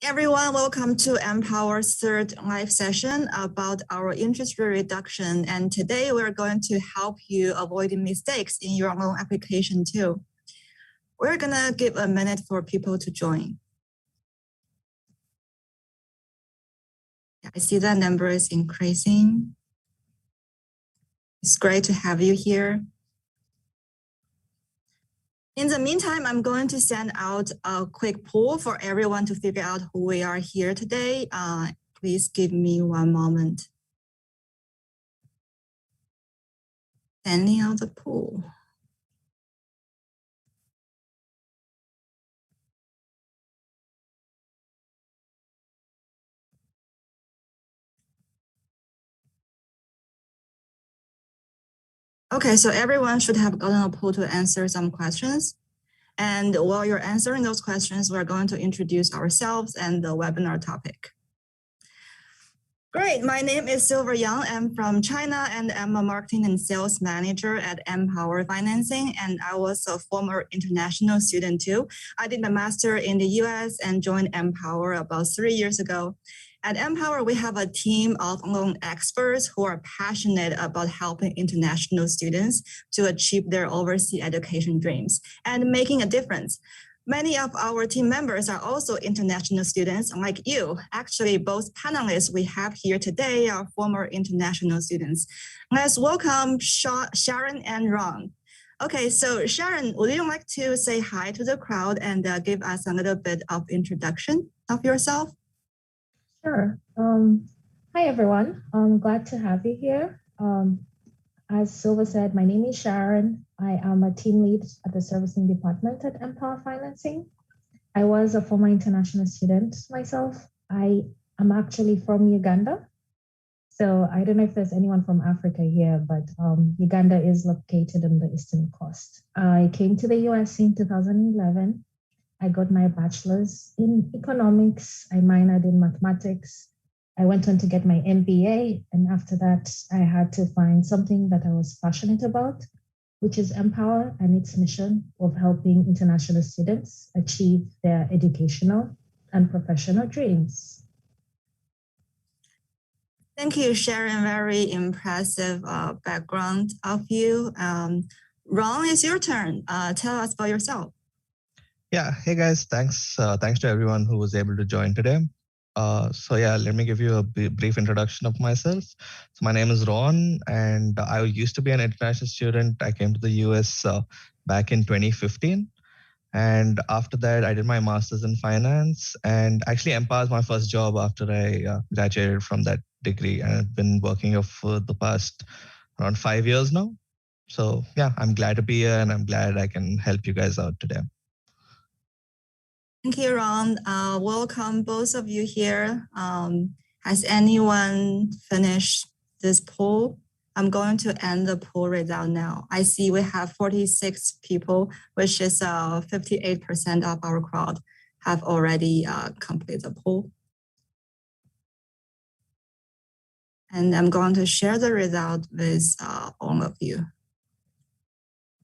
Everyone, welcome to MPOWER's third live session about our interest rate reduction. And today we're going to help you avoid mistakes in your loan application too. We're gonna give a minute for people to join. I see that number is increasing. It's great to have you here. In the meantime, I'm going to send out a quick poll for everyone to figure out who we are here today. Please give me one moment. Sending out the poll. Okay, so everyone should have gotten a poll to answer some questions. And while you're answering those questions, we're going to introduce ourselves and the webinar topic. Great, my name is Silver Yang. I'm from China and I'm a marketing and sales manager at MPOWER Financing. And I was a former international student too. I did my master in the US and joined MPOWER about 3 years ago. At MPOWER, we have a team of loan experts who are passionate about helping international students to achieve their overseas education dreams and making a difference. Many of our team members are also international students like you. Actually, both panelists we have here today are former international students. Let's welcome Sharon and Ron. Okay, so Sharon, would you like to say hi to the crowd and give us a little bit of introduction of yourself? Sure. Hi, everyone. I'm glad to have you here. As Silva said, my name is Sharon. I am a team lead at the servicing department at MPOWER Financing. I was a former international student myself. I am actually from Uganda. So I don't know if there's anyone from Africa here, but Uganda is located on the eastern coast. I came to the US in 2011. I got my bachelor's in economics. I minored in mathematics. I went on to get my MBA. And after that, I had to find something that I was passionate about, which is MPOWER and its mission of helping international students achieve their educational and professional dreams. Thank you, Sharon. Very impressive background of you. Ron, it's your turn. Tell us about yourself. Yeah, hey guys, thanks to everyone who was able to join today. Let me give you a brief introduction of myself. So my name is Ron, and I used to be an international student. I came to the US back in 2015. And after that, I did my master's in finance. And actually, MPOWER is my first job after I graduated from that degree. And I've been working here for the past around 5 years now. So yeah, I'm glad to be here and I'm glad I can help you guys out today. Thank you, Ron. Welcome both of you here. Has anyone finished this poll? I'm going to end the poll result now. I see we have 46 people, which is 58% of our crowd have already completed the poll. And I'm going to share the result with all of you.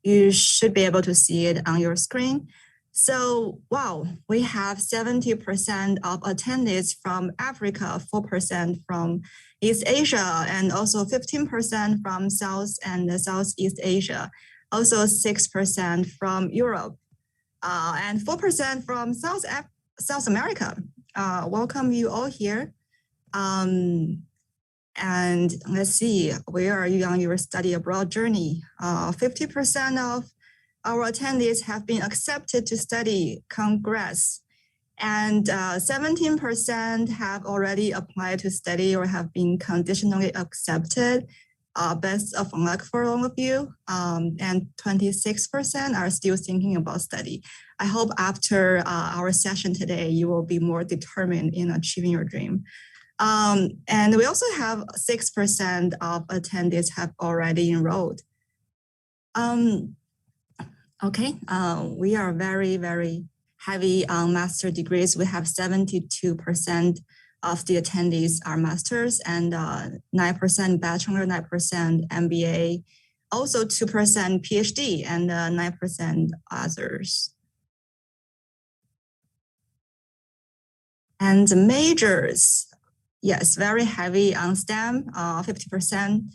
You should be able to see it on your screen. So, wow, we have 70% of attendees from Africa, 4% from East Asia, and also 15% from South and Southeast Asia, also 6% from Europe, and 4% from South America. Welcome you all here. And let's see, where are you on your study abroad journey? 50% of our attendees have been accepted to study. Congrats. And 17% have already applied to study or have been conditionally accepted. Best of luck for all of you. And 26% are still thinking about study. I hope after our session today, you will be more determined in achieving your dream. And we also have 6% of attendees have already enrolled. Okay, we are very, very heavy on master degrees. We have 72% of the attendees are masters and 9% bachelor, 9% MBA, also 2% PhD and 9% others. And the majors, yes, very heavy on STEM. 50%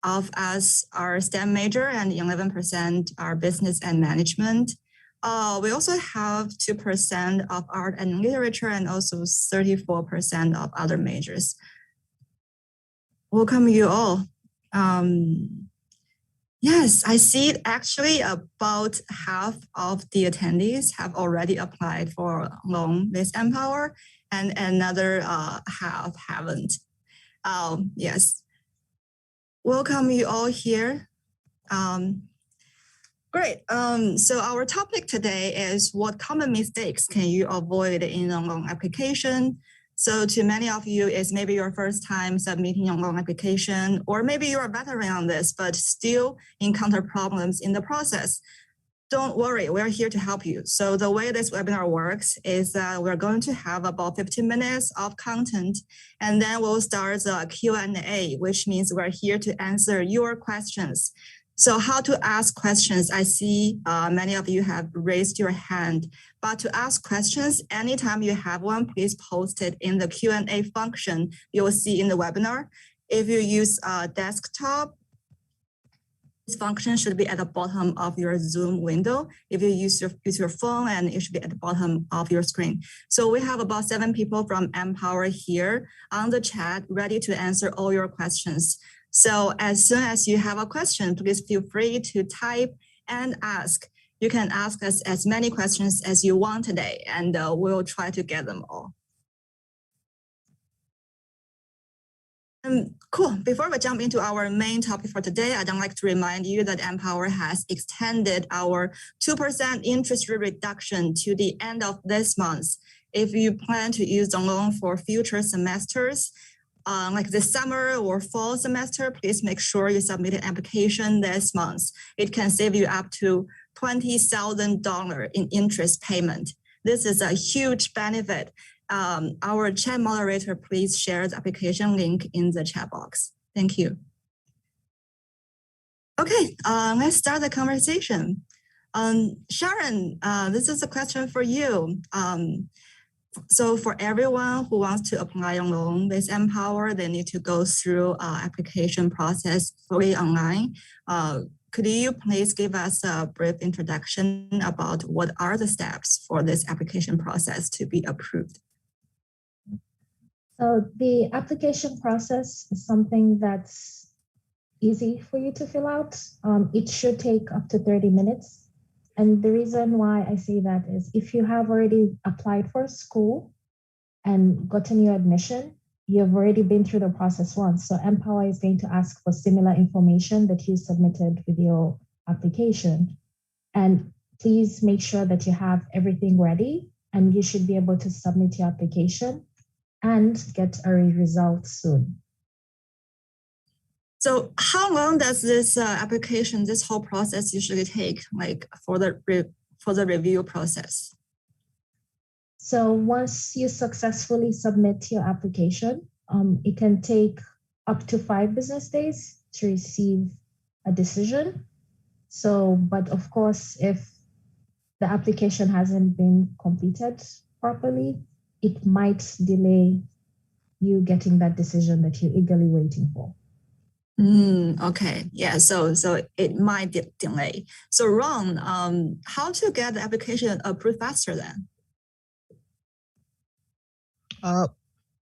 of us are STEM major and 11% are business and management. We also have 2% of art and literature and also 34% of other majors. Welcome you all. Yes, I see actually about half of the attendees have already applied for a loan with MPOWER and another half haven't. Yes, welcome you all here. Great. So our topic today is what common mistakes can you avoid in a loan application? So to many of you, it's maybe your first time submitting a loan application, or maybe you're a veteran on this, but still encounter problems in the process. Don't worry, we're here to help you. So the way this webinar works is that we're going to have about 15 minutes of content, and then we'll start the Q&A, which means we're here to answer your questions. So how to ask questions? I see many of you have raised your hand, but to ask questions, anytime you have one, please post it in the Q&A function you will see in the webinar. If you use a desktop, this function should be at the bottom of your Zoom window. If you use your phone, and it should be at the bottom of your screen. So we have about 7 people from MPOWER here on the chat, ready to answer all your questions. So as soon as you have a question, please feel free to type and ask. You can ask us as many questions as you want today, and we'll try to get them all. Cool. Before we jump into our main topic for today, I'd like to remind you that MPOWER has extended our 2% interest rate reduction to the end of this month. If you plan to use the loan for future semesters, like this summer or fall semester, please make sure you submit an application this month. It can save you up to $20,000 in interest payment. This is a huge benefit. Our chat moderator, please share the application link in the chat box. Thank you. Okay, let's start the conversation. Sharon, this is a question for you. So for everyone who wants to apply a loan with MPOWER, they need to go through application process fully online. Could you please give us a brief introduction about what are the steps for this application process to be approved? So the application process is something that's easy for you to fill out. It should take up to 30 minutes. And the reason why I say that is if you have already applied for a school and gotten your admission, you've already been through the process once. So MPOWER is going to ask for similar information that you submitted with your application. And please make sure that you have everything ready, and you should be able to submit your application and get a result soon. So how long does this application, this whole process usually take, like for the review process? So once you successfully submit your application, it can take up to 5 business days to receive a decision. So, but of course, if the application hasn't been completed properly, it might delay you getting that decision that you're eagerly waiting for. Okay, yeah, so it might delay. So Ron, how to get the application approved faster then?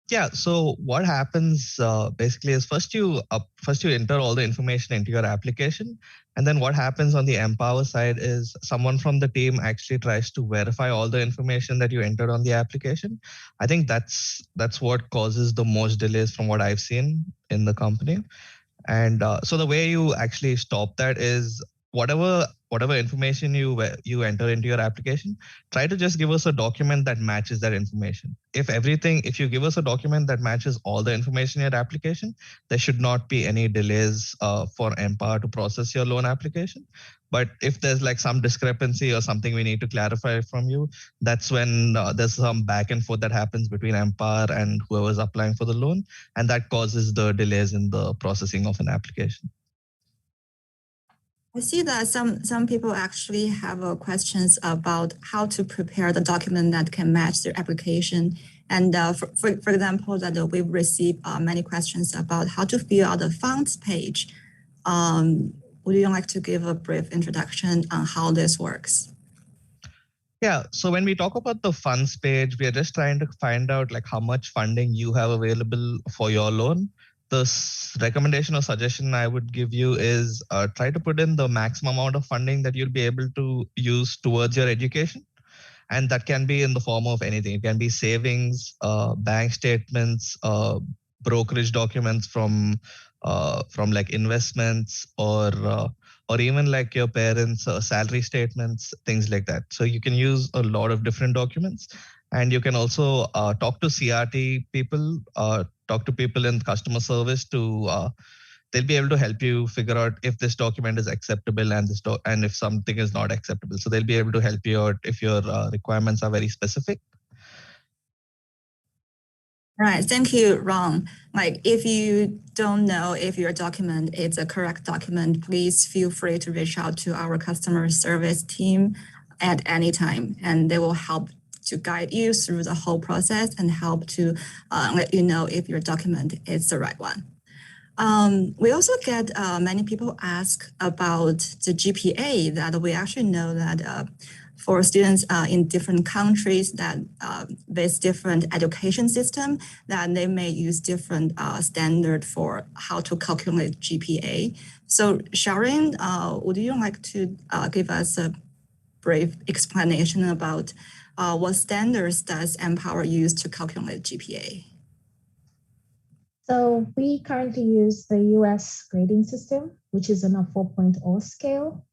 Yeah, so what happens basically is first you enter all the information into your application, and then what happens on the MPOWER side is someone from the team actually tries to verify all the information that you entered on the application. I think that's what causes the most delays from what I've seen in the company. And so the way you actually stop that is whatever information you enter into your application, try to just give us a document that matches that information. If you give us a document that matches all the information in your application, there should not be any delays for MPOWER to process your loan application. But if there's like some discrepancy or something we need to clarify from you, that's when there's some back and forth that happens between MPOWER and whoever's applying for the loan, and that causes the delays in the processing of an application. I see that some people actually have questions about how to prepare the document that can match their application. And for example, that we've received many questions about how to fill out the funds page. Would you like to give a brief introduction on how this works? Yeah, so when we talk about the funds page, we are just trying to find out like how much funding you have available for your loan. The recommendation or suggestion I would give you is try to put in the maximum amount of funding that you'll be able to use towards your education. And that can be in the form of anything. It can be savings, bank statements, brokerage documents from like investments, or even like your parents' salary statements, things like that. So you can use a lot of different documents, and you can also talk to CRT people, talk to people in customer service to they'll be able to help you figure out if this document is acceptable and and if something is not acceptable. So they'll be able to help you out if your requirements are very specific. Right. Thank you, Ron. Like, if you don't know if your document is a correct document, please feel free to reach out to our customer service team at any time, and they will help to guide you through the whole process and help to let you know if your document is the right one. We also get many people ask about the GPA, that we actually know that for students in different countries that with different education system, that they may use different standard for how to calculate GPA. So Sharon, would you like to give us a brief explanation about what standards does MPOWER use to calculate GPA? So we currently use the US grading system, which is on a 4.0 scale.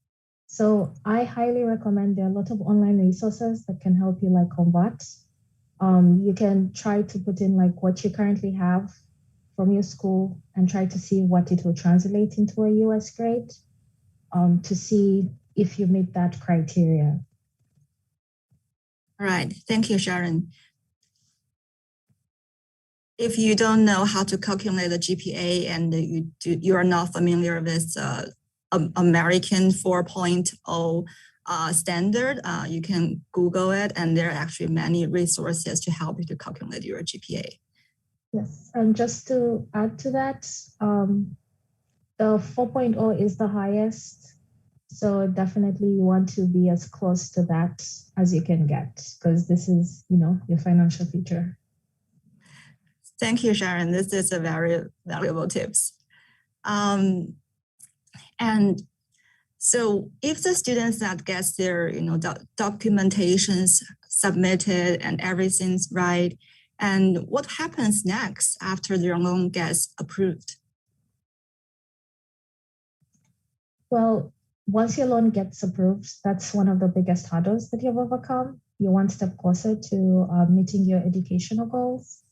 So I highly recommend, there are a lot of online resources that can help you like convert. You can try to put in like what you currently have from your school and try to see what it will translate into a US grade to see if you meet that criteria. All right, thank you, Sharon. If you don't know how to calculate the GPA and you are not familiar with American 4.0 standard, you can Google it, and there are actually many resources to help you to calculate your GPA. Yes, and just to add to that, the 4.0 is the highest. So definitely you want to be as close to that as you can get, because this is, your financial future. Thank you, Sharon. This is a very valuable tips. And so if the students that gets their documentations submitted and everything's right, and what happens next after their loan gets approved? Well, once your loan gets approved, that's one of the biggest hurdles that you've overcome. You're one step closer to meeting your educational goals.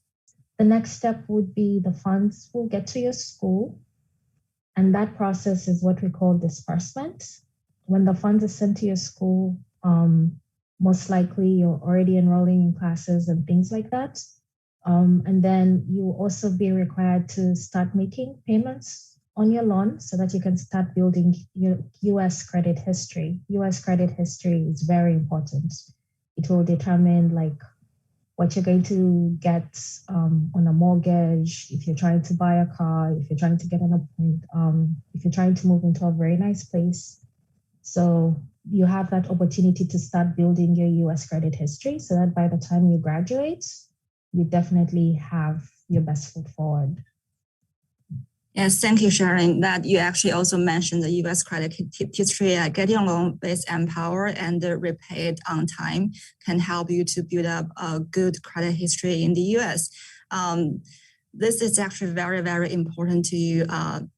The next step would be the funds will get to your school, and that process is what we call disbursement. When the funds are sent to your school, most likely you're already enrolling in classes and things like that. And then you'll also be required to start making payments on your loan so that you can start building your US credit history. US credit history is very important. It will determine like what you're going to get on a mortgage, if you're trying to buy a car, if you're trying to get an appointment, if you're trying to move into a very nice place. So you have that opportunity to start building your US credit history so that by the time you graduate, you definitely have your best foot forward. Yes, thank you, Sharon. That you actually also mentioned the U.S. credit history. Getting a loan with MPOWER and Repay it on time can help you to build up a good credit history in the U.S. This is actually very, very important to you.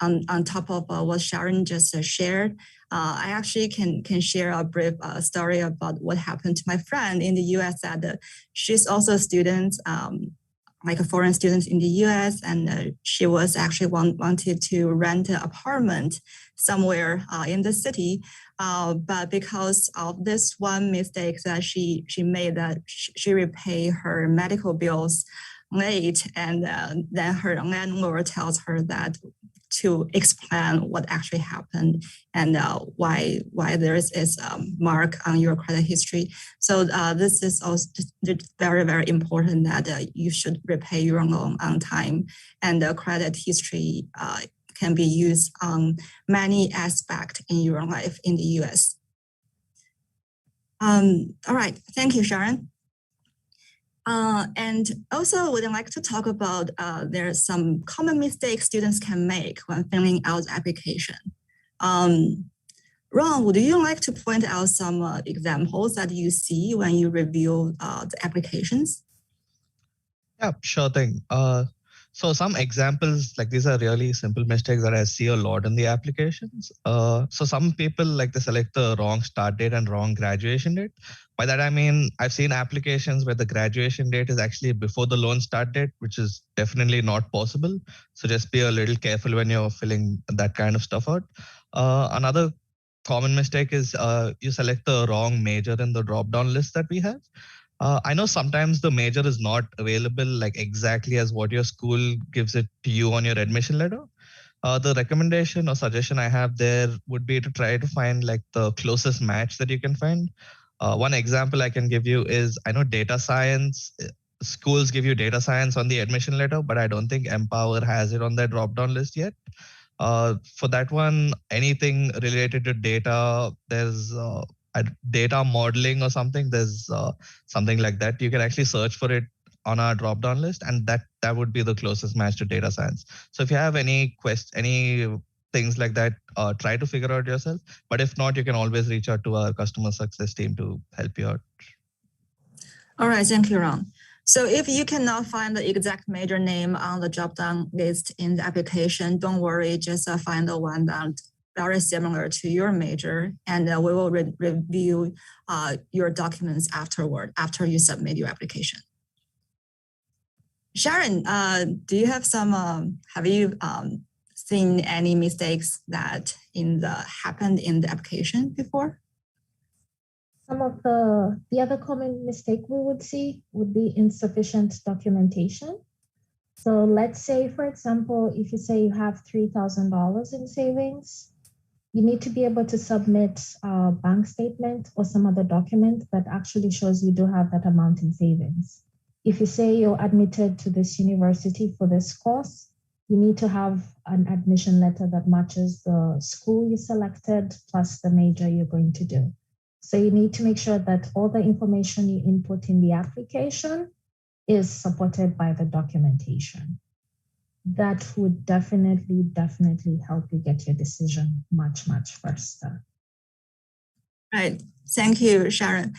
On top of what Sharon just shared, I actually can share a brief story about what happened to my friend in the U.S. That she's also a student. Like a foreign student in the U.S., and she was actually wanted to rent an apartment somewhere in the city, but because of this one mistake that she made, that she repay her medical bills late, and then her landlord tells her that to explain what actually happened and why there is this mark on your credit history. So this is also very, very important that you should repay your loan on time, and the credit history can be used on many aspects in your life in the US. All right, thank you, Sharon. And also would like to talk about there are some common mistakes students can make when filling out the application. Ron, would you like to point out some examples that you see when you review the applications? Yeah, sure thing. So some examples, like these are really simple mistakes that I see a lot in the applications. So some people like they select the wrong start date and wrong graduation date. By that, I mean, I've seen applications where the graduation date is actually before the loan start date, which is definitely not possible. So just be a little careful when you're filling that kind of stuff out. Another common mistake is you select the wrong major in the drop-down list that we have. I know sometimes the major is not available like exactly as what your school gives it to you on your admission letter. The recommendation or suggestion I have there would be to try to find like the closest match that you can find. One example I can give you is I know data science, schools give you data science on the admission letter, but I don't think MPOWER has it on their drop-down list yet. For that one, anything related to data, there's data modeling or something, there's something like that. You can actually search for it on our drop-down list, and that would be the closest match to data science. So if you have any things like that, try to figure out yourself. But if not, you can always reach out to our customer success team to help you out. All right, thank you, Ron. So if you cannot find the exact major name on the drop-down list in the application, don't worry, just find the one that's very similar to your major, and we will review your documents afterward, after you submit your application. Sharon, do you have some, have you seen any mistakes that happened in the application before? Some of the other common mistake we would see would be insufficient documentation. So let's say, for example, if you say you have $3,000 in savings, you need to be able to submit a bank statement or some other document that actually shows you do have that amount in savings. If you say you're admitted to this university for this course, you need to have an admission letter that matches the school you selected plus the major you're going to do. So you need to make sure that all the information you input in the application is supported by the documentation. That would definitely help you get your decision much faster. Right. Thank you, Sharon.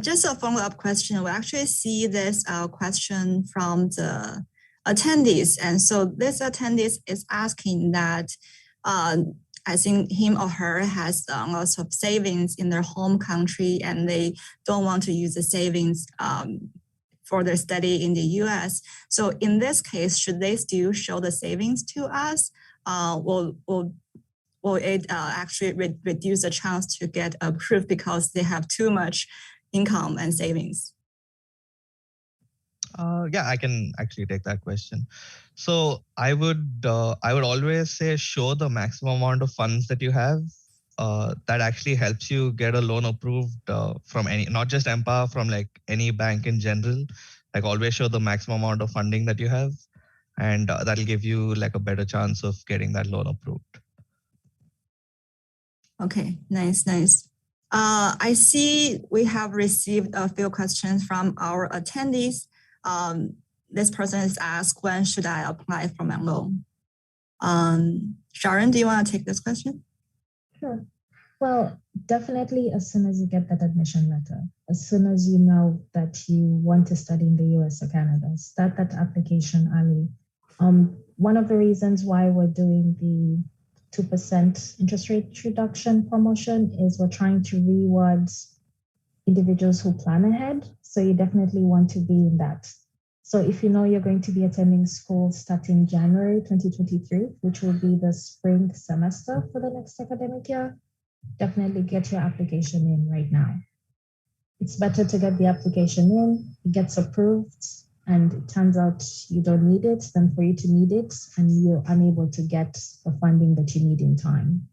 Just a follow-up question. We actually see this question from the attendees. And so this attendee is asking that I think him or her has lots of savings in their home country, and they don't want to use the savings for their study in the US. So in this case, should they still show the savings to us? Will it actually reduce the chance to get approved because they have too much income and savings? Yeah, I can actually take that question. So I would always say show the maximum amount of funds that you have. That actually helps you get a loan approved from any, not just MPOWER, from like any bank in general. Like always show the maximum amount of funding that you have, and that'll give you like a better chance of getting that loan approved. Okay, nice. I see we have received a few questions from our attendees. This person is asked, when should I apply for my loan? Sharon, do you want to take this question? Sure. Well, definitely as soon as you get that admission letter, as soon as you know that you want to study in the US or Canada, start that application early. One of the reasons why we're doing the 2% interest rate reduction promotion is we're trying to reward individuals who plan ahead. So you definitely want to be in that. So if you know you're going to be attending school starting January 2023, which will be the spring semester for the next academic year, definitely get your application in right now. It's better to get the application in, it gets approved, and it turns out you don't need it, then for you to need it and you're unable to get the funding that you need in time.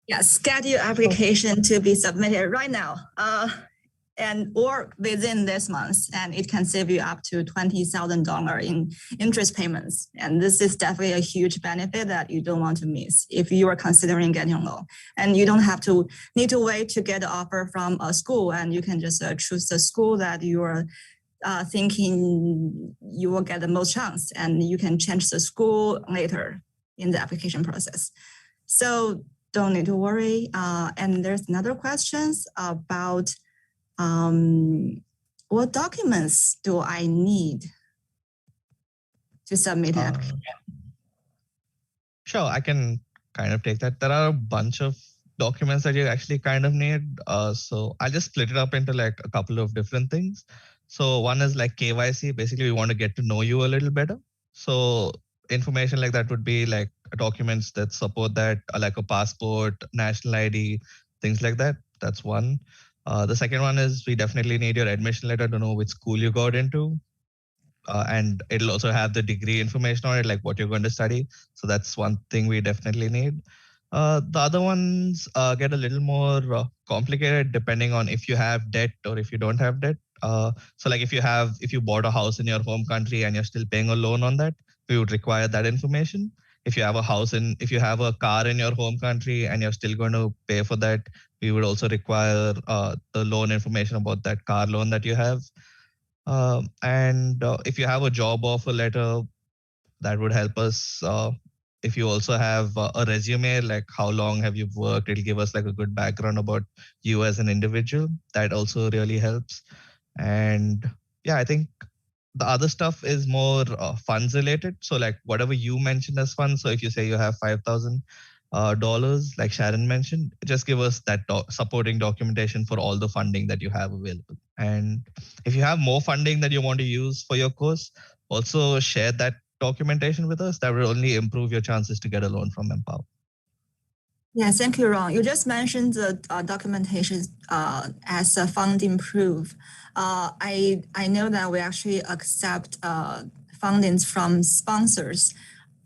Yes, schedule application to be submitted right now. And or within this month, and it can save you up to $20,000 in interest payments. And this is definitely a huge benefit that you don't want to miss if you are considering getting a loan. And you don't have to need to wait to get the offer from a school, and you can just choose the school that you are thinking you will get the most chance, and you can change the school later in the application process. So don't need to worry. And there's another questions about what documents do I need to submit an application? Sure, I can kind of take that. There are a bunch of documents that you actually kind of need. So I'll just split it up into like a couple of different things. So one is like KYC. Basically, we want to get to know you a little better. So information like that would be like documents that support that, like a passport, national ID, things like that. That's one. The second one is we definitely need your admission letter to know which school you got into. And it'll also have the degree information on it, like what you're going to study. So that's one thing we definitely need. The other ones get a little more complicated depending on if you have debt or if you don't have debt. So like if you bought a house in your home country and you're still paying a loan on that, we would require that information. If you have a car in your home country and you're still going to pay for that, we would also require the loan information about that car loan that you have. And if you have a job offer letter, that would help us. If you also have a resume, like how long have you worked, it'll give us like a good background about you as an individual. That also really helps. And yeah, I think the other stuff is more funds related. So like whatever you mentioned as funds. So if you say you have $5,000, like Sharon mentioned, just give us that supporting documentation for all the funding that you have available. And if you have more funding that you want to use for your course, also share that documentation with us. That will only improve your chances to get a loan from MPOWER. Yeah, thank you, Ron. You just mentioned the documentation as a funding proof. I know that we actually accept fundings from sponsors,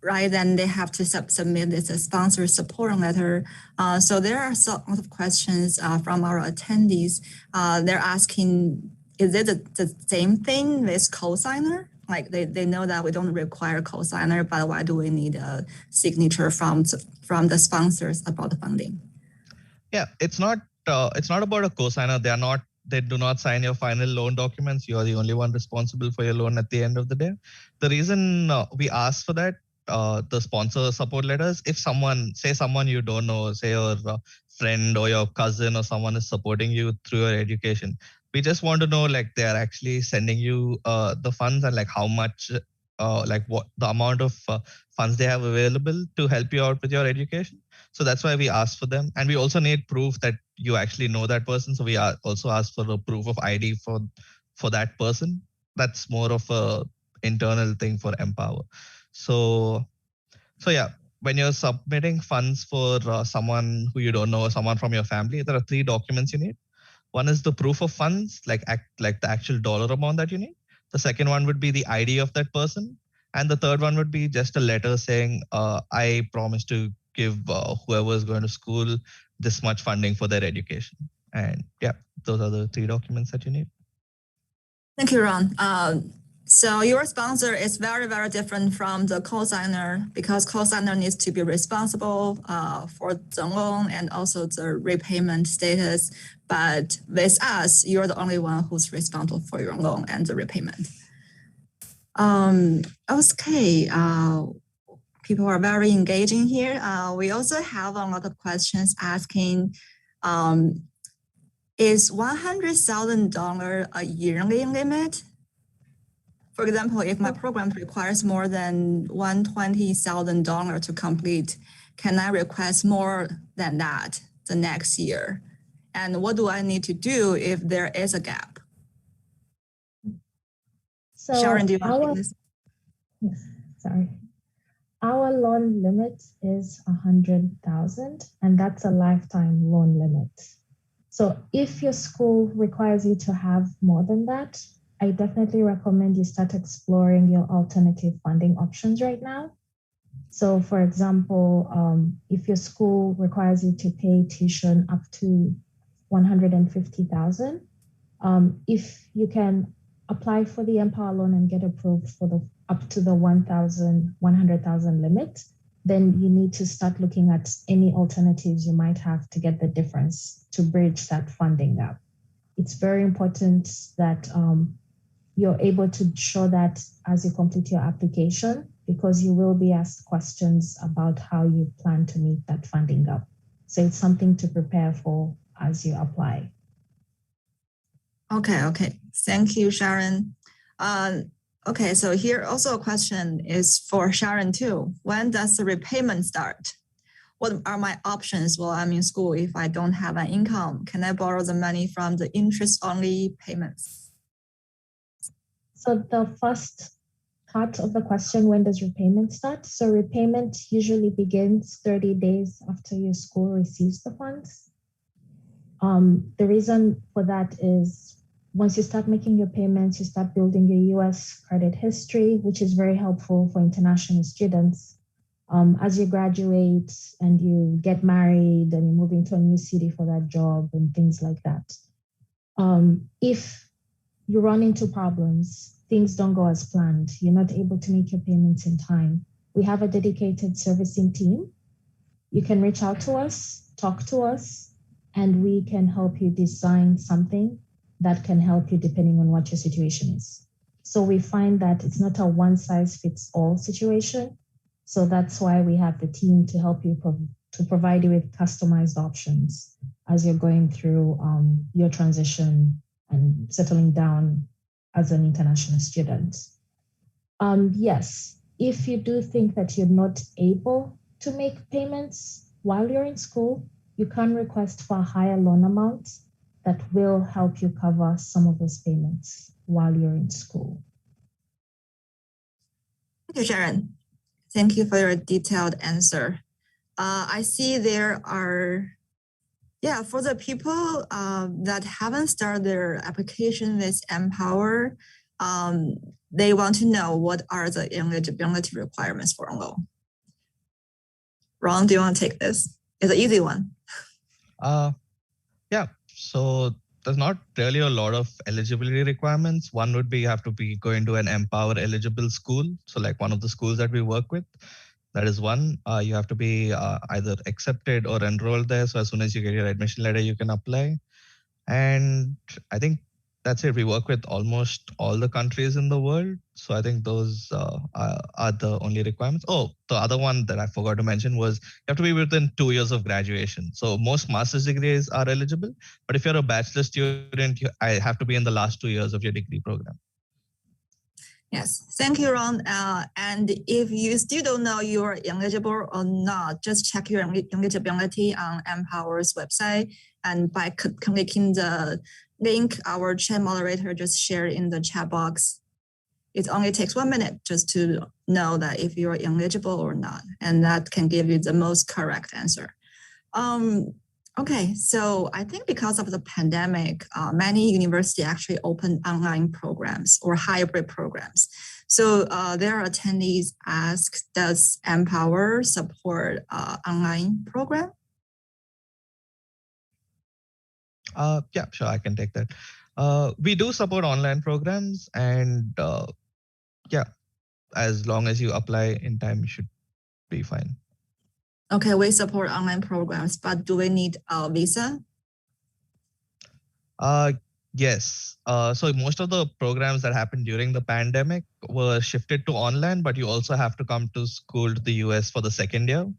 right? Then they have to submit this as sponsor support letter. So there are a lot of questions from our attendees. They're asking, is it the same thing with cosigner? Like they know that we don't require cosigner, but why do we need a signature from the sponsors about the funding? Yeah, it's not about a cosigner. They do not sign your final loan documents. You are the only one responsible for your loan at the end of the day. The reason we ask for that, the sponsor support letters, if someone you don't know, say your friend or your cousin or someone is supporting you through your education, we just want to know like they are actually sending you the funds and like how much, like what the amount of funds they have available to help you out with your education. So that's why we ask for them. And we also need proof that you actually know that person. So we also ask for a proof of ID for that person. That's more of a internal thing for MPOWER. So yeah, when you're submitting funds for someone who you don't know or someone from your family, there are 3 documents you need. One is the proof of funds, like the actual dollar amount that you need. The second one would be the ID of that person. And the third one would be just a letter saying, I promise to give whoever is going to school this much funding for their education. And yeah, those are the 3 documents that you need. Thank you, Ron. So your sponsor is very, very different from the cosigner because cosigner needs to be responsible for the loan and also the repayment status. But with us, you're the only one who's responsible for your loan and the repayment. Okay, people are very engaging here. We also have a lot of questions asking, is $100,000 a yearly limit? For example, if my program requires more than $120,000 to complete, can I request more than that the next year? And what do I need to do if there is a gap? So Sharon, do you want to take this? Yes, sorry. Our loan limit is 100,000, and that's a lifetime loan limit. So if your school requires you to have more than that, I definitely recommend you start exploring your alternative funding options right now. So for example, if your school requires you to pay tuition up to 150,000, if you can apply for the MPOWER loan and get approved for the up to the 100,000 limit, then you need to start looking at any alternatives you might have to get the difference to bridge that funding gap. It's very important that you're able to show that as you complete your application, because you will be asked questions about how you plan to meet that funding gap. So it's something to prepare for as you apply. Okay. Thank you, Sharon. Okay, so here also a question is for Sharon too. When does the repayment start? What are my options while I'm in school if I don't have an income? Can I borrow the money from the interest-only payments? So the first part of the question, when does repayment start? So repayment usually begins 30 days after your school receives the funds. The reason for that is once you start making your payments, you start building your US credit history, which is very helpful for international students. As you graduate and you get married and you move into a new city for that job and things like that. If you run into problems, things don't go as planned, you're not able to make your payments in time, we have a dedicated servicing team. You can reach out to us, talk to us, and we can help you design something that can help you depending on what your situation is. So we find that it's not a one-size-fits-all situation. So that's why we have the team to help you to provide you with customized options as you're going through your transition and settling down as an international student. Yes, if you do think that you're not able to make payments while you're in school, you can request for a higher loan amount that will help you cover some of those payments while you're in school. Thank you, Sharon. Thank you for your detailed answer. I see there are, for the people that haven't started their application with MPOWER, they want to know what are the eligibility requirements for a loan. Ron, do you want to take this? It's an easy one. So there's not really a lot of eligibility requirements. One would be you have to be going to an MPOWER eligible school. So like one of the schools that we work with, that is one. You have to be either accepted or enrolled there. So as soon as you get your admission letter, you can apply. And I think that's it. We work with almost all the countries in the world. So I think those are the only requirements. Oh, the other one that I forgot to mention was you have to be within 2 years of graduation. So most master's degrees are eligible, but if you're a bachelor student, I have to be in the last 2 years of your degree program. Yes, thank you, Ron. And if you still don't know you are eligible or not, just check your eligibility on MPOWER's website. And by clicking the link our chat moderator just shared in the chat box, it only takes 1 minute just to know that if you're eligible or not. And that can give you the most correct answer. Okay, so I think because of the pandemic, many universities actually opened online programs or hybrid programs. So their attendees ask, does MPOWER support online program? Yeah, sure, I can take that. We do support online programs, and as long as you apply in time, you should be fine. Okay, we support online programs, but do we need a visa? Yes. So most of the programs that happened during the pandemic were shifted to online, but you also have to come to school to the US for the second year.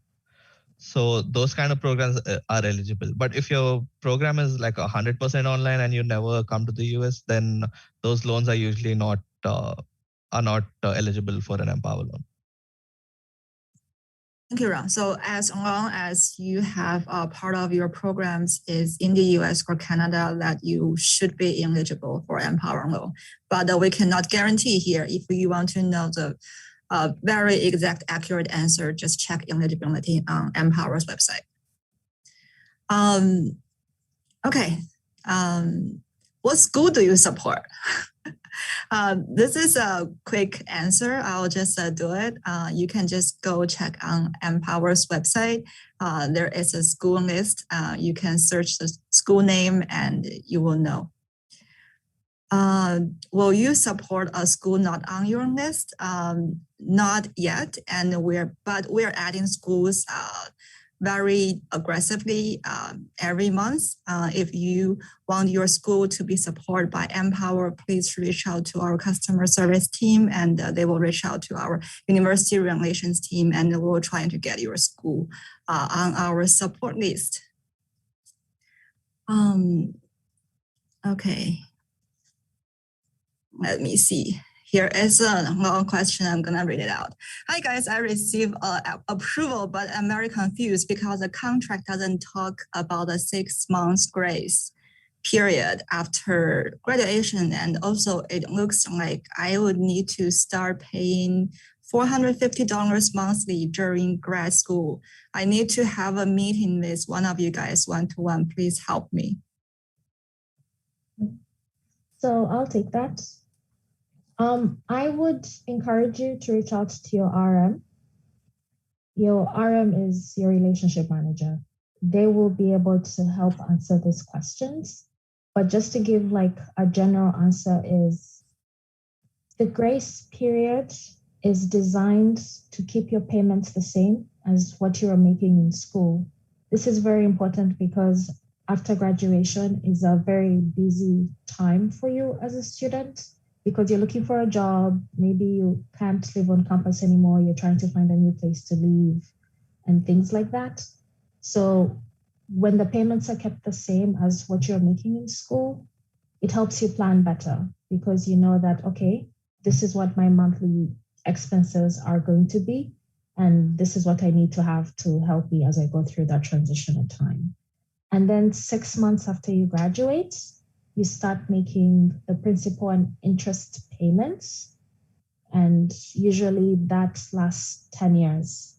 So those kind of programs are eligible. But if your program is like 100% online and you never come to the US, then those loans are usually not eligible for an MPOWER loan. Thank you, Ron. So as long as you have a part of your programs is in the US or Canada, that you should be eligible for MPOWER loan. But we cannot guarantee here. If you want to know the very exact, accurate answer, just check eligibility on MPOWER's website. Okay. what school do you support? This is a quick answer. I'll just do it. You can just go check on MPOWER's website. There is a school list. You can search the school name and you will know. Will you support a school not on your list? Not yet, and we're adding schools very aggressively every month. If you want your school to be supported by MPOWER, please reach out to our customer service team, and they will reach out to our university relations team, and we'll try to get your school on our support list. Okay. Let me see. Here is a long question. I'm gonna read it out. Hi guys, I received approval, but I'm very confused because the contract doesn't talk about a 6 months grace period after graduation. And also it looks like I would need to start paying $450 monthly during grad school. I need to have a meeting with one of you guys one-to-one. Please help me. So I'll take that. I would encourage you to reach out to your RM. Your RM is your relationship manager. They will be able to help answer these questions. But just to give like a general answer is the grace period is designed to keep your payments the same as what you are making in school. This is very important because after graduation is a very busy time for you as a student, because you're looking for a job, maybe you can't live on campus anymore, you're trying to find a new place to live and things like that. So when the payments are kept the same as what you're making in school, it helps you plan better because you know that, okay, this is what my monthly expenses are going to be, and this is what I need to have to help me as I go through that transitional time. And then 6 months after you graduate, you start making the principal and interest payments. And usually that lasts 10 years.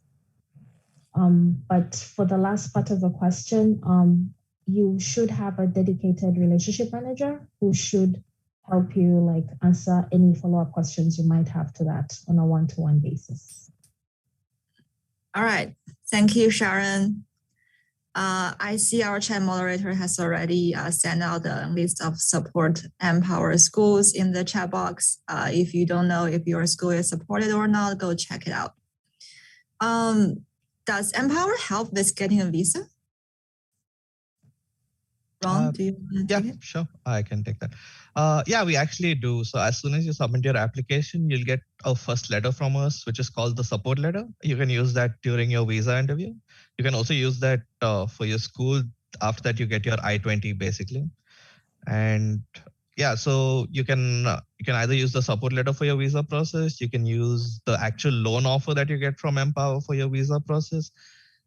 But for the last part of the question, you should have a dedicated relationship manager who should help you like answer any follow-up questions you might have to that on a one-to-one basis. All right, thank you, Sharon. I see our chat moderator has already sent out the list of support MPOWER schools in the chat box. If you don't know if your school is supported or not, go check it out. Does MPOWER help with getting a visa? Ron, do you want to take it? Sure, I can take that. Yeah, we actually do. So as soon as you submit your application, you'll get a first letter from us, which is called the support letter. You can use that during your visa interview. You can also use that for your school. After that, you get your I-20 basically. And yeah, so you can either use the support letter for your visa process. You can use the actual loan offer that you get from MPOWER for your visa process.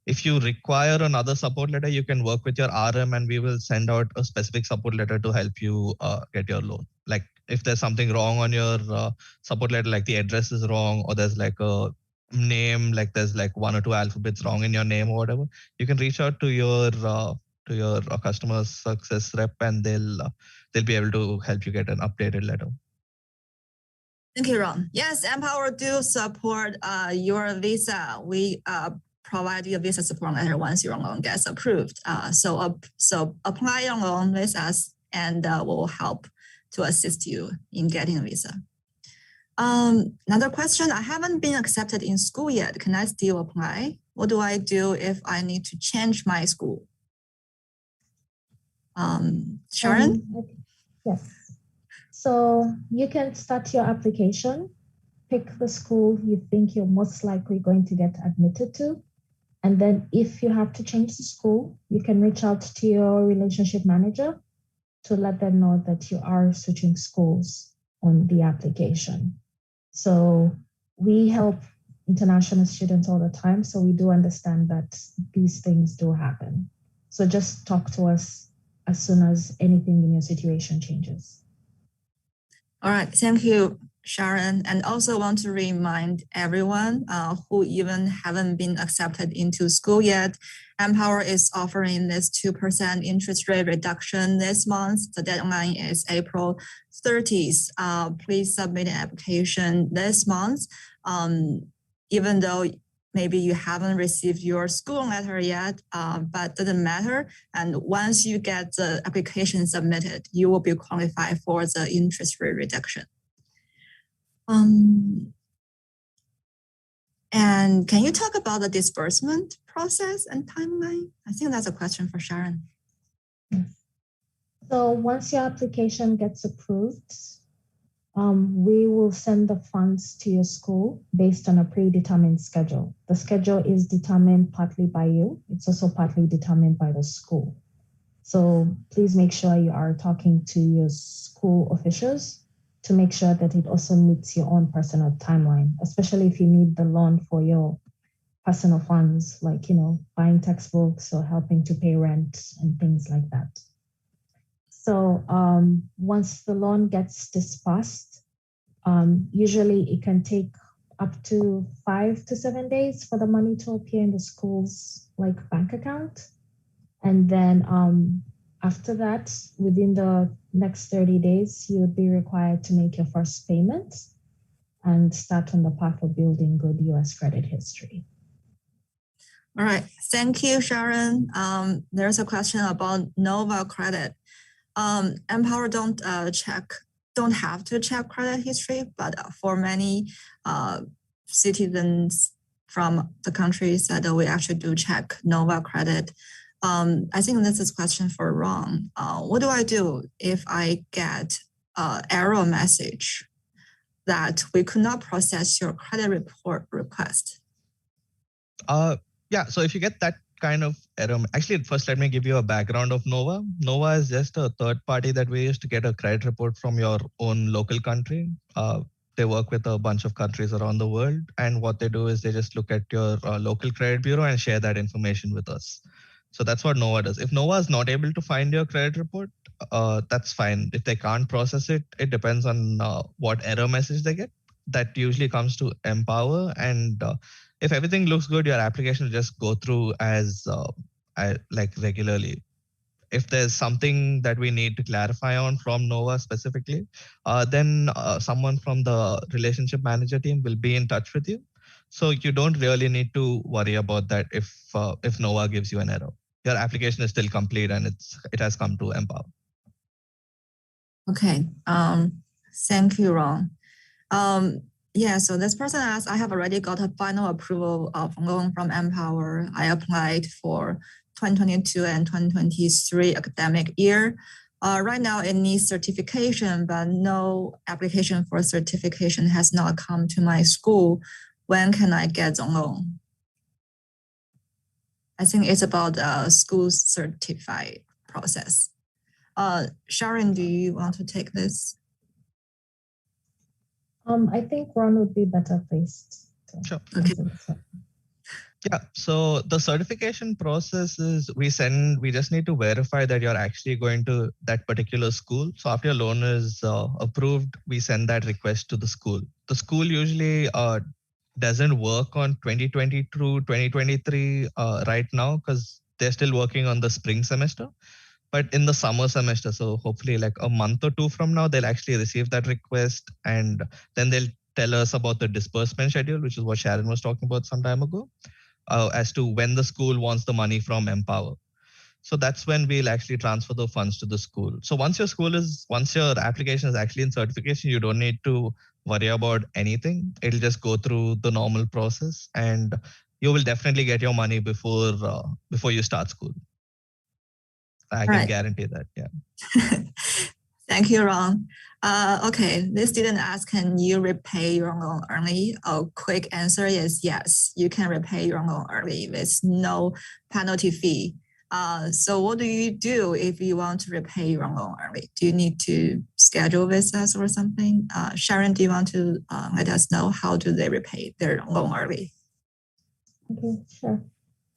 If you require another support letter, you can work with your RM and we will send out a specific support letter to help you get your loan. Like if there's something wrong on your support letter, like the address is wrong or there's like a name, like there's like 1 or 2 alphabets wrong in your name or whatever, you can reach out to your customer success rep and they'll be able to help you get an updated letter. Thank you, Ron. Yes, MPOWER do support your visa. We provide you a visa support letter once your loan gets approved. So apply your loan with us and we'll help to assist you in getting a visa. Another question, I haven't been accepted in school yet. Can I still apply? What do I do if I need to change my school? Sharon? Yes. So you can start your application, pick the school you think you're most likely going to get admitted to. And then if you have to change the school, you can reach out to your relationship manager to let them know that you are switching schools on the application. So we help international students all the time. So we do understand that these things do happen. So just talk to us as soon as anything in your situation changes. All right, thank you, Sharon, and also want to remind everyone who even haven't been accepted into school yet, MPOWER is offering this 2% interest rate reduction this month. The deadline is April 30th. Please submit an application this month. Even though maybe you haven't received your school letter yet, but doesn't matter. And once you get the application submitted, you will be qualified for the interest rate reduction. And can you talk about the disbursement process and timeline? I think that's a question for Sharon. So once your application gets approved, we will send the funds to your school based on a predetermined schedule. The schedule is determined partly by you. It's also partly determined by the school. So please make sure you are talking to your school officials to make sure that it also meets your own personal timeline, especially if you need the loan for your personal funds, like, buying textbooks or helping to pay rent and things like that. So once the loan gets dispersed, usually it can take up to 5 to 7 days for the money to appear in the school's bank account. And then after that, within the next 30 days, you would be required to make your first payment and start on the path of building good US credit history. All right, thank you, Sharon. There's a question about Nova credit. MPOWER don't have to check credit history, but for many citizens from the countries that we actually do check Nova credit. I think this is a question for Ron. What do I do if I get an error message that we could not process your credit report request? Yeah, so if you get that kind of error, actually, first let me give you a background of Nova. Nova is just a third party that we use to get a credit report from your own local country. They work with a bunch of countries around the world, and what they do is they just look at your local credit bureau and share that information with us. So that's what Nova does. If Nova is not able to find your credit report, that's fine. If they can't process it, it depends on what error message they get. That usually comes to MPOWER, and if everything looks good, your application will just go through as regularly. If there's something that we need to clarify on from Nova specifically, then someone from the relationship manager team will be in touch with you. So you don't really need to worry about that if Nova gives you an error. Your application is still complete and it has come to MPOWER. Okay, thank you, Ron. Yeah, so this person asked, I have already got a final approval of loan from MPOWER. I applied for 2022 and 2023 academic year. Right now it needs certification, but no application for certification has not come to my school. When can I get the loan? I think it's about the school certified process. Sharon, do you want to take this? I think Ron would be better placed. Sure. Okay. Yeah, so the certification process is we just need to verify that you're actually going to that particular school. So after your loan is approved, we send that request to the school. The school usually doesn't work on 2022, 2023 right now because they're still working on the spring semester. But in the summer semester, so hopefully like a month or two from now, they'll actually receive that request and then they'll tell us about the disbursement schedule, which is what Sharon was talking about some time ago, as to when the school wants the money from MPOWER. So that's when we'll actually transfer the funds to the school. So once your application is actually in certification, you don't need to worry about anything. It'll just go through the normal process and you will definitely get your money before you start school. I can guarantee that, yeah. Thank you, Ron. Okay, this student asked, can you repay your loan early? A quick answer is yes, you can repay your loan early with no penalty fee. So what do you do if you want to repay your loan early? Do you need to schedule with us or something? Sharon, do you want to let us know how do they repay their loan early? Okay, sure.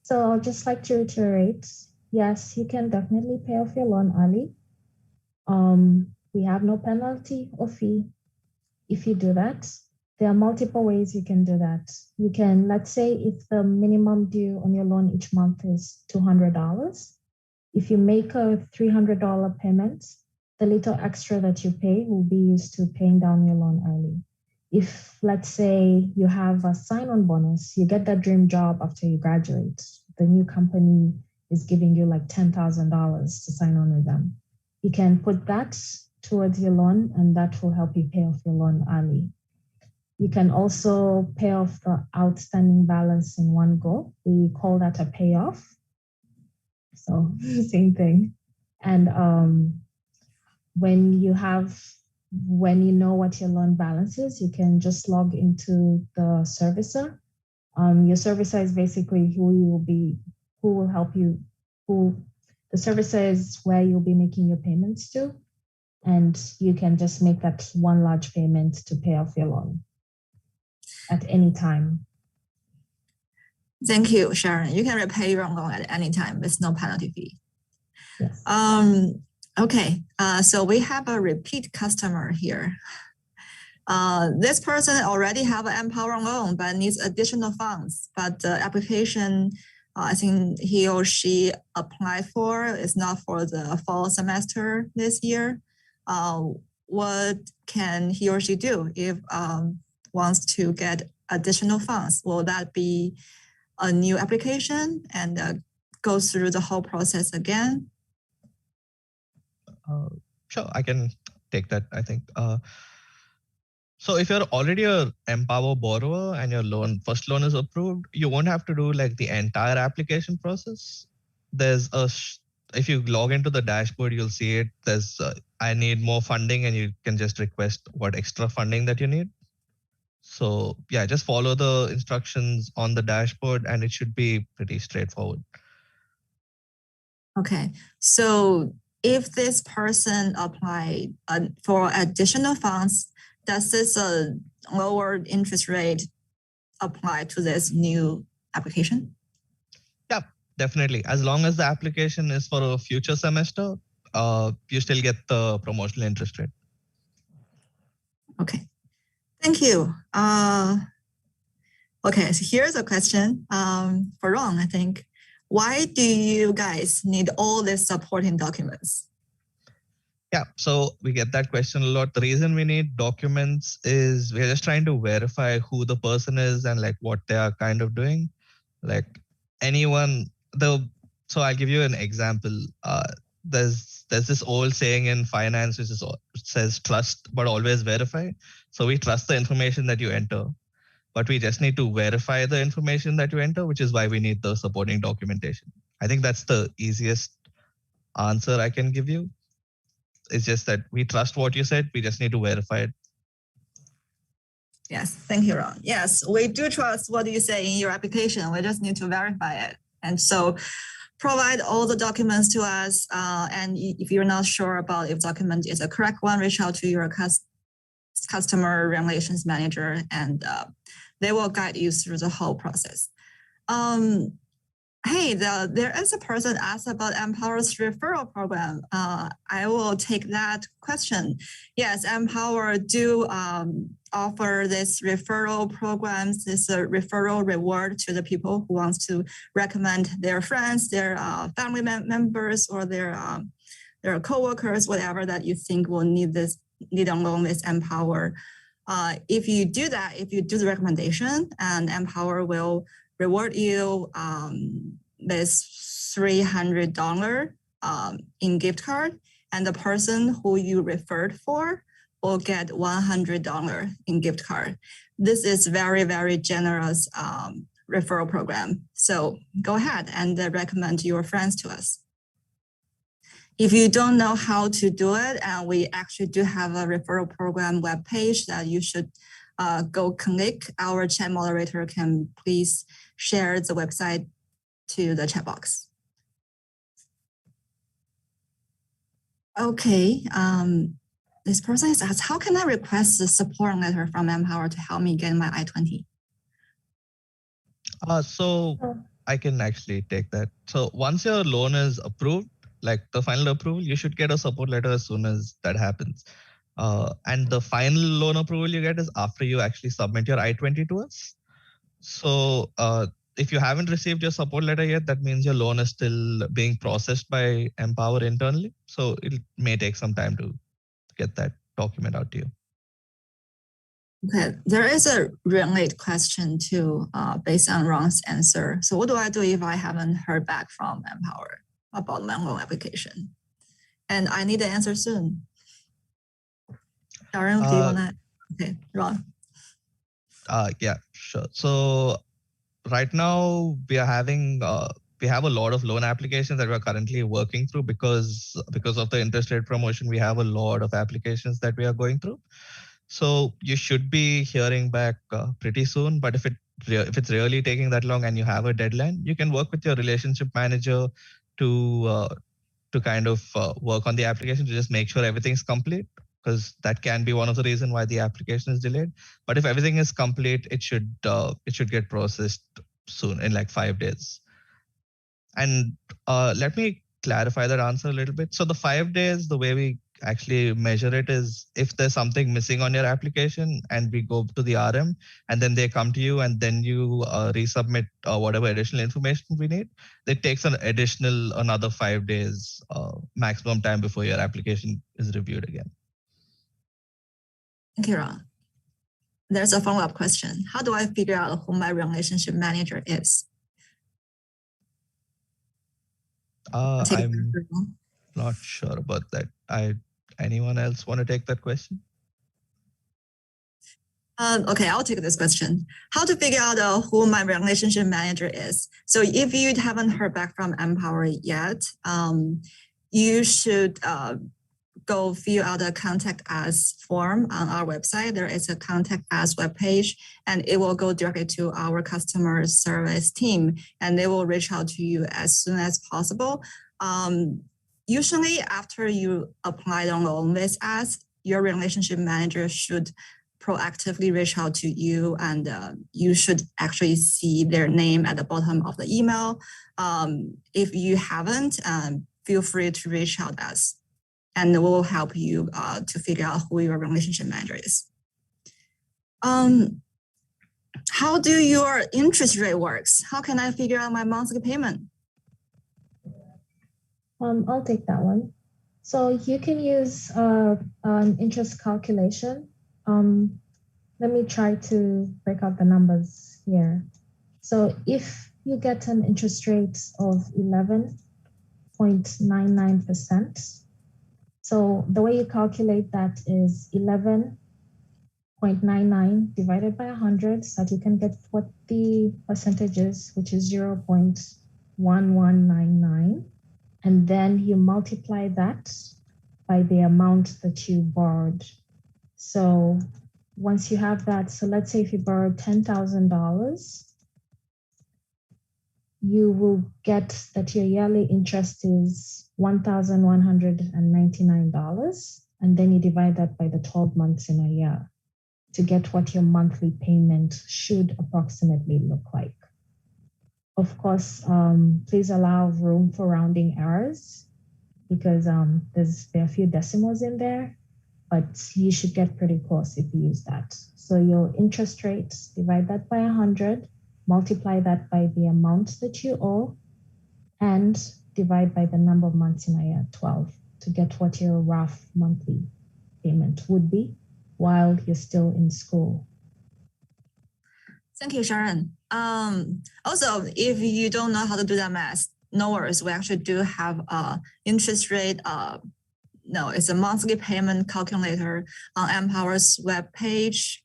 So I'd just like to reiterate, yes, you can definitely pay off your loan early. We have no penalty or fee. if you do that, there are multiple ways you can do that. You can, let's say if the minimum due on your loan each month is $200, if you make a $300 payment, the little extra that you pay will be used to paying down your loan early. If, let's say, you have a sign-on bonus, you get that dream job after you graduate, the new company is giving you like $10,000 to sign on with them. You can put that towards your loan, and that will help you pay off your loan early. You can also pay off the outstanding balance in one go. We call that a payoff. So same thing. And when you know what your loan balance is, you can just log into the servicer. Your servicer is basically the servicer is where you'll be making your payments to, and you can just make that one large payment to pay off your loan at any time. Thank you, Sharon. You can repay your loan at any time with no penalty fee. Yes. Okay, so we have a repeat customer here. This person already have an MPOWER loan but needs additional funds, but the application I think he or she applied for is not for the fall semester this year. What can he or she do if wants to get additional funds? Will that be a new application and go through the whole process again? Sure, I can take that, I think. So if you're already a MPOWER borrower and your first loan is approved, you won't have to do like the entire application process. If you log into the dashboard, you'll see it. There's I need more funding, and you can just request what extra funding that you need. So yeah, just follow the instructions on the dashboard and it should be pretty straightforward. Okay, so if this person applied for additional funds, does this lower interest rate apply to this new application? Yeah, definitely. As long as the application is for a future semester, you still get the promotional interest rate. Okay, thank you. Okay, so here's a question for Ron, I think. Why do you guys need all these supporting documents? Yeah, so we get that question a lot. The reason we need documents is we're just trying to verify who the person is and like what they are kind of doing. Like so I'll give you an example. There's this old saying in finance which says trust but always verify. So we trust the information that you enter, but we just need to verify the information that you enter, which is why we need the supporting documentation. I think that's the easiest answer I can give you. It's just that we trust what you said. We just need to verify it. Yes, thank you, Ron. Yes, we do trust what you say in your application. We just need to verify it. And so provide all the documents to us. And if you're not sure about if document is a correct one, reach out to your customer relations manager and they will guide you through the whole process. Hey, there is a person asked about MPOWER's referral program. I will take that question. Yes, MPOWER do offer this referral programs, this referral reward to the people who wants to recommend their friends, their family members, or their coworkers, whatever that you think will need a loan with MPOWER. If you do that, if you do the recommendation, and MPOWER will reward you this $300 in gift card, and the person who you referred for will get $100 in gift card. This is very, very generous referral program. So go ahead and recommend your friends to us. If you don't know how to do it, we actually do have a referral program webpage that you should go click. Our chat moderator can please share the website to the chat box. Okay, this person is asked, how can I request the support letter from MPOWER to help me get my I-20? So I can actually take that. So once your loan is approved, like the final approval, you should get a support letter as soon as that happens. And the final loan approval you get is after you actually submit your I-20 to us. So if you haven't received your support letter yet, that means your loan is still being processed by MPOWER internally. So it may take some time to get that document out to you. Okay, there is a related question too, based on Ron's answer. So what do I do if I haven't heard back from MPOWER about my loan application? And I need the answer soon. Sharon, do you want to? Okay, Ron. Yeah, sure. So right now we are having we have a lot of loan applications that we're currently working through because of the interest rate promotion. We have a lot of applications that we are going through. So you should be hearing back pretty soon. But if it's really taking that long and you have a deadline, you can work with your relationship manager to kind of work on the application to just make sure everything's complete, because that can be one of the reasons why the application is delayed. But if everything is complete, it should get processed soon in like 5 days. And let me clarify that answer a little bit. So the 5 days, the way we actually measure it is if there's something missing on your application and we go to the RM and then they come to you and then you resubmit whatever additional information we need, it takes another 5 days maximum time before your application is reviewed again. Thank you, Ron. There's a follow-up question. How do I figure out who my relationship manager is? I'm not sure about that. Anyone else want to take that question? Okay, I'll take this question. How to figure out who my relationship manager is. So if you haven't heard back from MPOWER yet, you should go fill out a contact us form on our website. There is a contact us webpage, and it will go directly to our customer service team, and they will reach out to you as soon as possible. Usually after you apply the loan with us, your relationship manager should proactively reach out to you, and you should actually see their name at the bottom of the email. If you haven't, feel free to reach out to us, and we will help you to figure out who your relationship manager is. How do your interest rate works? How can I figure out my monthly payment? I'll take that one. So you can use an interest calculation. Let me try to break out the numbers here. So if you get an interest rate of 11.99%, so the way you calculate that is 11.99 divided by 100, so that you can get what the percentage is, which is 0.1199. And then you multiply that by the amount that you borrowed. So once you have that, so let's say if you borrowed $10,000, you will get that your yearly interest is $1,199. And then you divide that by the 12 months in a year to get what your monthly payment should approximately look like. Of course, please allow room for rounding errors because there are a few decimals in there, but you should get pretty close if you use that. So your interest rate, divide that by 100, multiply that by the amount that you owe, and divide by the number of months in a year, 12, to get what your rough monthly payment would be while you're still in school. Thank you, Sharon. Also, if you don't know how to do that math, no worries. We actually do have interest rate. No, it's a monthly payment calculator on MPOWER's webpage.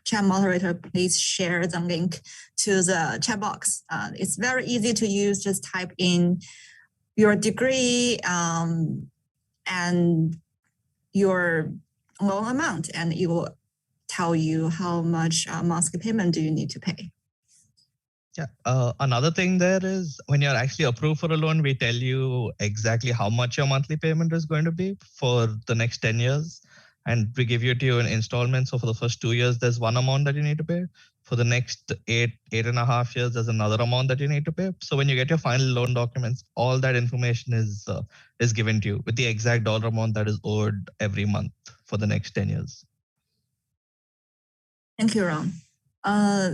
Chat moderator, please share the link to the chat box. It's very easy to use. Just type in your degree and your loan amount, and it will tell you how much monthly payment do you need to pay. Yeah. Another thing there is when you're actually approved for a loan, we tell you exactly how much your monthly payment is going to be for the next 10 years. And we give you to you in installments. So for the first 2 years, there's one amount that you need to pay. For the next 8.5 years, there's another amount that you need to pay. So when you get your final loan documents, all that information is given to you with the exact dollar amount that is owed every month for the next 10 years. Thank you, Ron.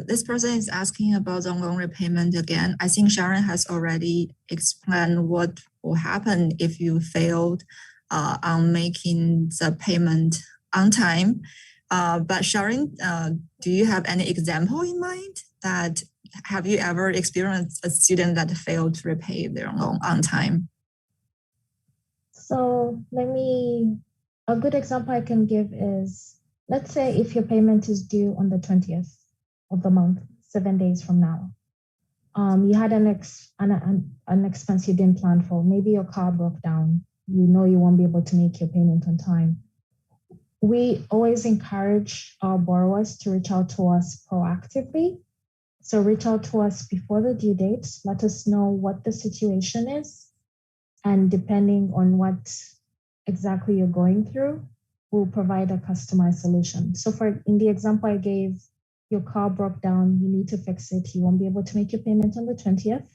This person is asking about the loan repayment again. I think Sharon has already explained what will happen if you failed on making the payment on time. But Sharon, do you have any example in mind? That have you ever experienced a student that failed to repay their loan on time? So a good example I can give is, let's say if your payment is due on the 20th of the month, 7 days from now. You had an expense you didn't plan for. Maybe your car broke down. You know you won't be able to make your payment on time. We always encourage our borrowers to reach out to us proactively. So reach out to us before the due date. Let us know what the situation is. And depending on what exactly you're going through, we'll provide a customized solution. So in the example I gave, your car broke down, you need to fix it. You won't be able to make your payment on the 20th,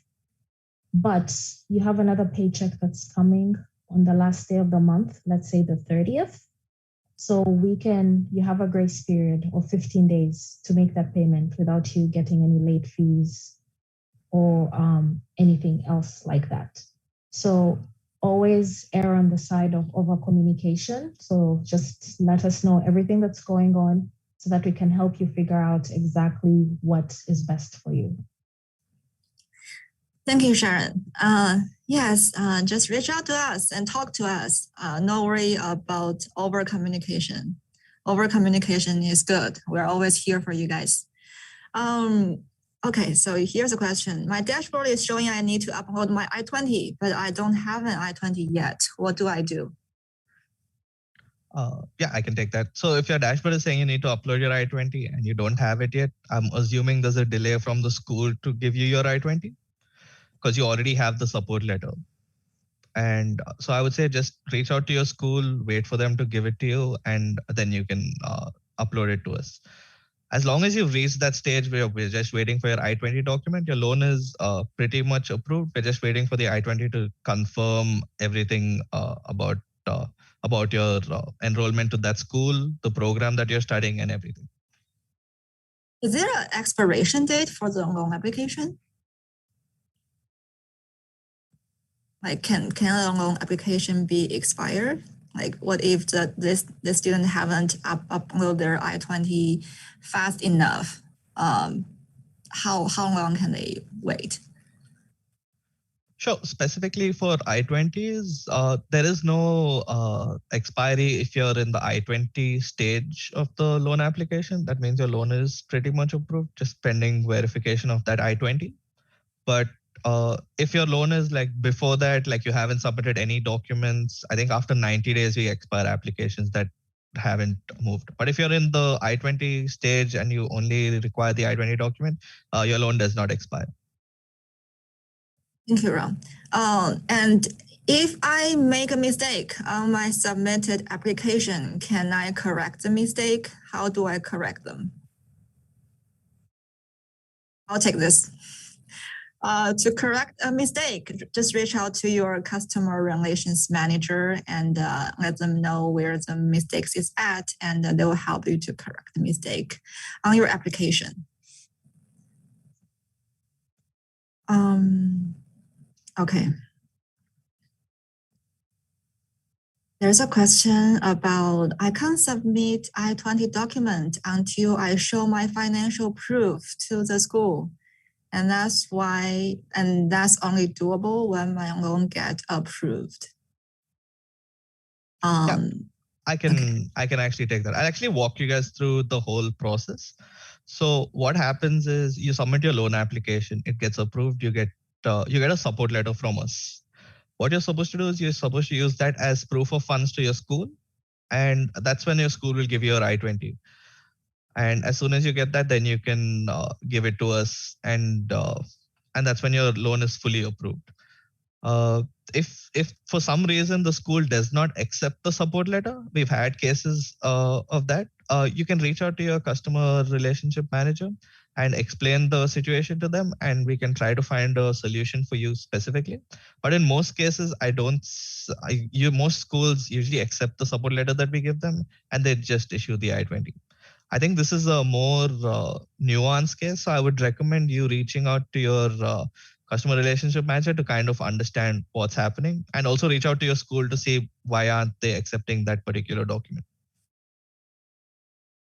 but you have another paycheck that's coming on the last day of the month, let's say the 30th. So you have a grace period of 15 days to make that payment without you getting any late fees or anything else like that. So always err on the side of over communication. So just let us know everything that's going on so that we can help you figure out exactly what is best for you. Thank you, Sharon. Yes, just reach out to us and talk to us. No worry about over communication. Over communication is good. We're always here for you guys. Okay, so here's a question. My dashboard is showing I need to upload my I-20, but I don't have an I-20 yet. What do I do? Yeah, I can take that. So if your dashboard is saying you need to upload your I-20 and you don't have it yet, I'm assuming there's a delay from the school to give you your I-20 because you already have the support letter. And so I would say just reach out to your school, wait for them to give it to you, and then you can upload it to us. As long as you've reached that stage where we're just waiting for your I-20 document, your loan is pretty much approved. We're just waiting for the I-20 to confirm everything about your enrollment to that school, the program that you're studying, and everything. Is there an expiration date for the loan application? Like, can a loan application be expired? Like, what if the student haven't uploaded their I-20 fast enough? How long can they wait? Sure. Specifically for I-20s, there is no expiry if you're in the I-20 stage of the loan application. That means your loan is pretty much approved, just pending verification of that I-20. But if your loan is like before that, like you haven't submitted any documents, I think after 90 days, we expire applications that haven't moved. But if you're in the I-20 stage and you only require the I-20 document, your loan does not expire. Thank you, Ron. And if I make a mistake on my submitted application, can I correct the mistake? How do I correct them? I'll take this. To correct a mistake, just reach out to your customer relations manager and let them know where the mistakes is at, and they will help you to correct the mistake on your application. Okay. There's a question about I can't submit I-20 document until I show my financial proof to the school. And that's only doable when my loan gets approved. Yeah, I can actually take that. I'll actually walk you guys through the whole process. So what happens is you submit your loan application, it gets approved, you get a support letter from us. What you're supposed to do is you're supposed to use that as proof of funds to your school. And that's when your school will give you your I-20. And as soon as you get that, then you can give it to us. And that's when your loan is fully approved. If for some reason the school does not accept the support letter, we've had cases of that. You can reach out to your customer relationship manager and explain the situation to them, and we can try to find a solution for you specifically. But in most cases, most schools usually accept the support letter that we give them, and they just issue the I-20. I think this is a more nuanced case. So I would recommend you reaching out to your customer relationship manager to kind of understand what's happening, and also reach out to your school to see why aren't they accepting that particular document.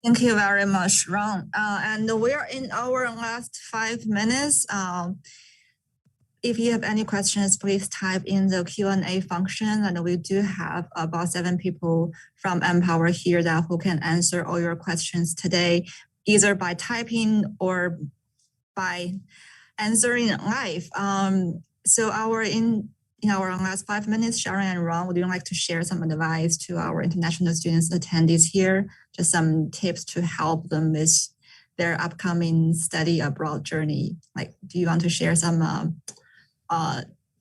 Thank you very much, Ron. And we're in our last 5 minutes. If you have any questions, please type in the Q&A function, and we do have about 7 people from MPOWER here who can answer all your questions today, either by typing or by answering live. So in our last 5 minutes, Sharon and Ron, would you like to share some advice to our international students attendees here? Just some tips to help them with their upcoming study abroad journey. Like, do you want to share some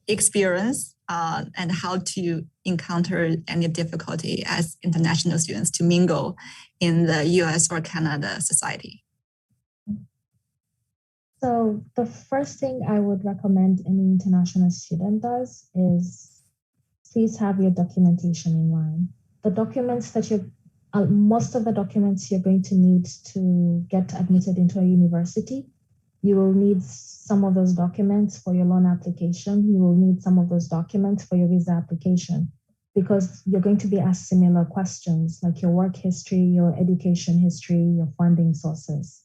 experience and how to encounter any difficulty as international students to mingle in the US or Canada society? So the first thing I would recommend any international student does is please have your documentation in line. The documents that most of the documents you're going to need to get admitted into a university, you will need some of those documents for your loan application. You will need some of those documents for your visa application, because you're going to be asked similar questions like your work history, your education history, your funding sources.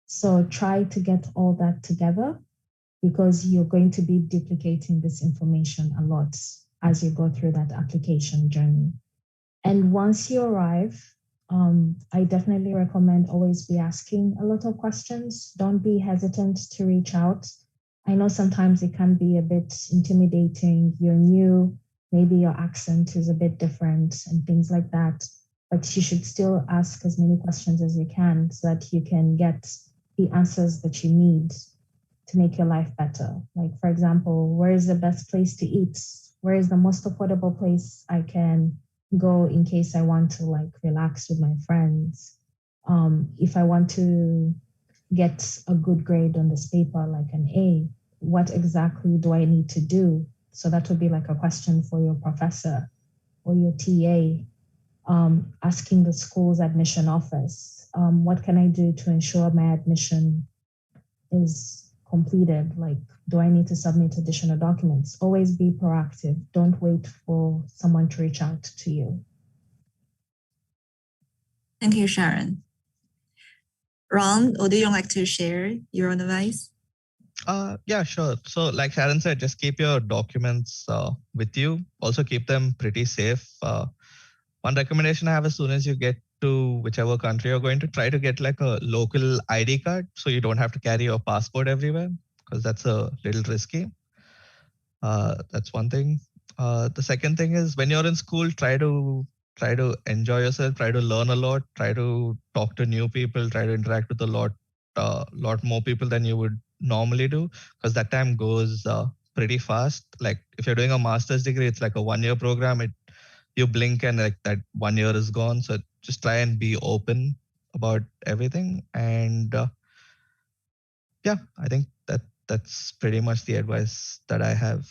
So try to get all that together, because you're going to be duplicating this information a lot as you go through that application journey. And once you arrive, I definitely recommend always be asking a lot of questions. Don't be hesitant to reach out. I know sometimes it can be a bit intimidating. You're new, maybe your accent is a bit different and things like that, but you should still ask as many questions as you can so that you can get the answers that you need to make your life better. Like, for example, where is the best place to eat? Where is the most affordable place I can go in case I want to relax with my friends? If I want to get a good grade on this paper, like an A, what exactly do I need to do? So that would be like a question for your professor or your TA. Asking the school's admission office, what can I do to ensure my admission is completed? Like, do I need to submit additional documents? Always be proactive. Don't wait for someone to reach out to you. Thank you, Sharon. Ron, would you like to share your advice? Yeah, sure. So like Sharon said, just keep your documents with you. Also keep them pretty safe. One recommendation I have, as soon as you get to whichever country you're going to, try to get like a local ID card so you don't have to carry your passport everywhere, because that's a little risky. That's one thing. The second thing is, when you're in school, try to enjoy yourself, try to learn a lot, try to talk to new people, try to interact with a lot more people than you would normally do, because that time goes pretty fast. Like if you're doing a master's degree, it's like a 1-year program. You blink and like that 1 year is gone. So just try and be open about everything. And yeah, I think that's pretty much the advice that I have.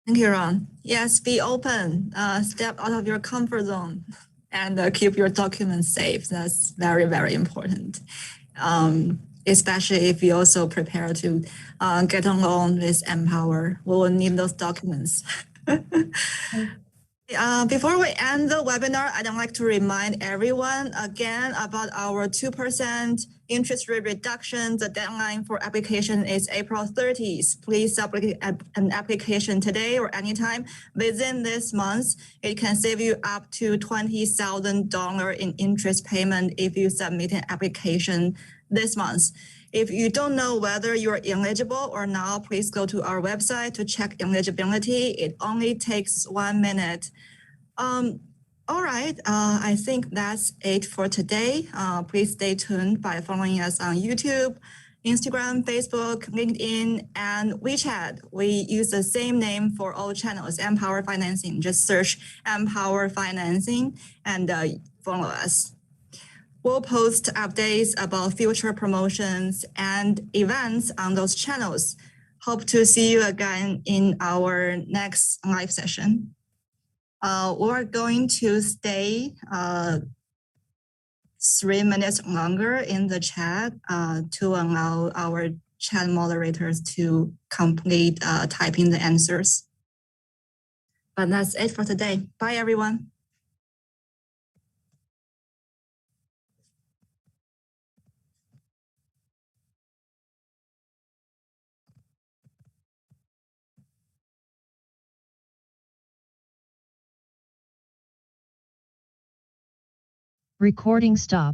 Thank you, Ron. Yes, be open, step out of your comfort zone, and keep your documents safe. That's very, very important. Especially if you also prepare to get a loan with MPOWER. We will need those documents. Before we end the webinar, I'd like to remind everyone again about our 2% interest rate reduction. The deadline for application is April 30th. Please submit an application today or anytime within this month. It can save you up to $20,000 in interest payment if you submit an application this month. If you don't know whether you're eligible or not, please go to our website to check eligibility. It only takes 1 minute. All right, I think that's it for today. Please stay tuned by following us on YouTube Instagram, Facebook, LinkedIn, and WeChat. We use the same name for all channels, MPOWER Financing. Just search MPOWER Financing and follow us. We'll post updates about future promotions and events on those channels. Hope to see you again in our next live session. We're going to stay 3 minutes longer in the chat to allow our chat moderators to complete typing the answers. But that's it for today. Bye, everyone. Recording stop.